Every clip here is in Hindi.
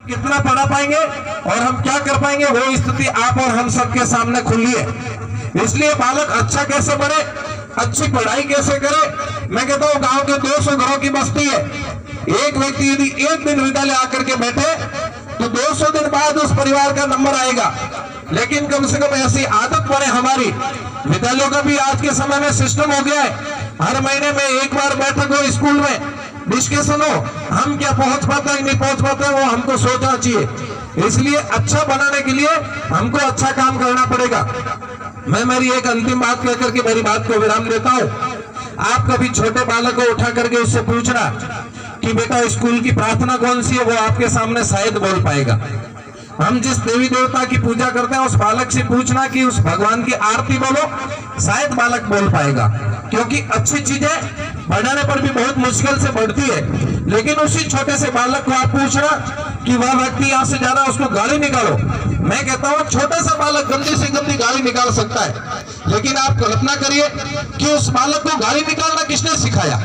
कितना पढ़ा पाएंगे और हम क्या कर पाएंगे, वो स्थिति आप और हम सबके सामने खुली है। इसलिए बालक अच्छा कैसे बढ़े, अच्छी पढ़ाई कैसे करे। मैं कहता हूँ गांव के 200 घरों की बस्ती है, एक व्यक्ति यदि एक दिन विद्यालय आकर के बैठे तो 200 दिन बाद उस परिवार का नंबर आएगा। लेकिन कम से कम ऐसी आदत पड़े हमारी। विद्यालयों का भी आज के समय में सिस्टम हो गया है, हर महीने में एक बार बैठक हो, स्कूल में डिस्कशन हो, हम क्या पहुंच पाते हैं नहीं पहुंच पाते हैं वो हमको सोचना चाहिए। इसलिए अच्छा बनाने के लिए हमको अच्छा काम करना पड़ेगा। मैं मेरी एक अंतिम बात कहकर के मेरी बात को विराम देता हूं। आप कभी छोटे बालक को उठा करके उससे पूछना कि बेटा स्कूल की प्रार्थना कौन सी है, वो आपके सामने शायद बोल पाएगा। हम जिस देवी देवता की पूजा करते हैं उस बालक से पूछना कि उस भगवान की आरती बोलो, शायद बालक बोल पाएगा। क्योंकि अच्छी चीजें बढ़ाने पर भी बहुत मुश्किल से बढ़ती है, लेकिन उसी छोटे से बालक को आप पूछना कि वह व्यक्ति यहाँ से जा रहा है, उसको गाली निकालो। मैं कहता हूँ छोटा सा बालक गंदी से गंदी गाली निकाल सकता है, लेकिन आप कल्पना करिए कि उस बालक को गाली निकालना किसने सिखाया।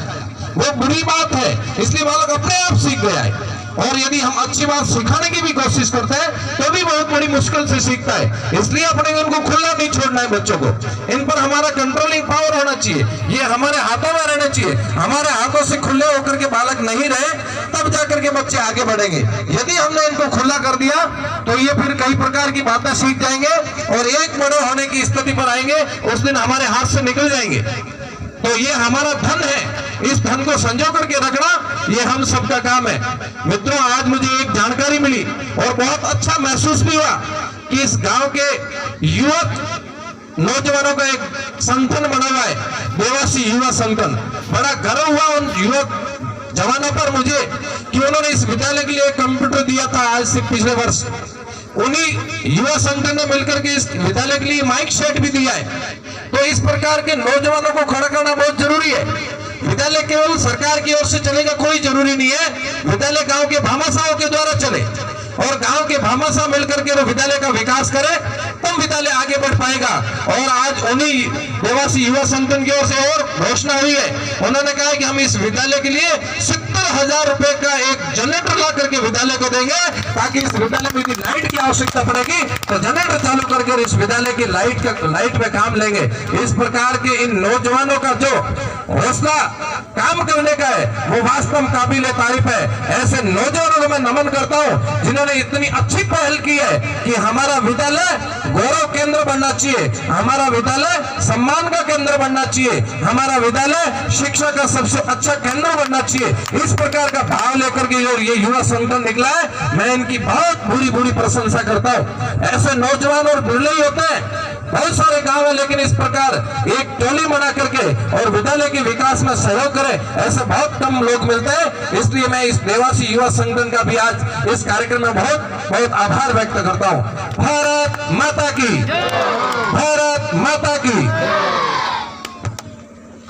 वो बुरी बात है, इसलिए बालक अपने आप सीख गया है। और यदि हम अच्छी बात सिखाने की भी कोशिश करते हैं तो भी बहुत बड़ी मुश्किल से सीखता है। इसलिए अपने इनको खुला नहीं छोड़ना है बच्चों को, इन पर हमारा कंट्रोलिंग पावर होना चाहिए, ये हमारे हाथों में रहना चाहिए। हमारे हाथों से खुले होकर के बालक नहीं रहे तब जाकर के बच्चे आगे बढ़ेंगे। यदि हमने इनको खुला कर दिया तो ये फिर कई प्रकार की बातें सीख जाएंगे और एक बड़े होने की स्थिति पर आएंगे, उस दिन हमारे हाथ से निकल जाएंगे। तो ये हमारा धन है, इस धन को संजो करके रखना ये हम सबका काम है। मित्रों, आज मुझे एक जानकारी मिली और बहुत अच्छा महसूस भी हुआ कि इस गांव के युवक नौजवानों का एक संगठन बना हुआ है, देवासी युवा संगठन। बड़ा गर्व हुआ उन युवक जवानों पर मुझे कि उन्होंने इस विद्यालय के लिए कंप्यूटर दिया था आज से पिछले वर्ष। उन्हीं युवा संगठन ने मिलकर के इस विद्यालय के लिए माइक सेट भी दिया है। तो इस प्रकार के नौजवानों को खड़ा करना बहुत जरूरी है। विद्यालय केवल सरकार की ओर से चलेगा कोई जरूरी नहीं है, विद्यालय गांव के भामाशाहों के द्वारा चले और गांव के भामाशाह मिलकर के वो विद्यालय का विकास करे, तब विद्यालय आगे बढ़ पाएगा। और आज उन्हीं देवासी युवा संगठन की ओर से और घोषणा हुई है, उन्होंने कहा कि हम इस विद्यालय के लिए 70,000 रुपए का एक जनरेटर ला करके विद्यालय को देंगे, ताकि इस विद्यालय में यदि लाइट की आवश्यकता पड़ेगी तो जनरेटर चालू करके इस विद्यालय की लाइट में काम लेंगे। इस प्रकार के इन नौजवानों का जो हौसला काम करने का है वो वास्तव काबिल तारीफ है। ऐसे नौजवानों को मैं नमन करता हूं जिन्होंने इतनी अच्छी पहल की है कि हमारा विद्यालय गौरव केंद्र बनना चाहिए, हमारा विद्यालय सम्मान का केंद्र बनना चाहिए, हमारा विद्यालय शिक्षा का सबसे अच्छा केंद्र बनना चाहिए। इस प्रकार का भाव लेकर के ये युवा संगठन निकला है, मैं इनकी बहुत बुरी प्रशंसा करता हूं। ऐसे नौजवान और बिरले ही होते हैं, बहुत सारे गांव है, लेकिन इस प्रकार एक टोली बना करके और विद्यालय के विकास में सहयोग करे ऐसे बहुत कम लोग मिलते हैं। इसलिए मैं इस देवासी युवा संगठन का भी आज इस कार्यक्रम में बहुत बहुत आभार व्यक्त करता हूं। भारत माता की।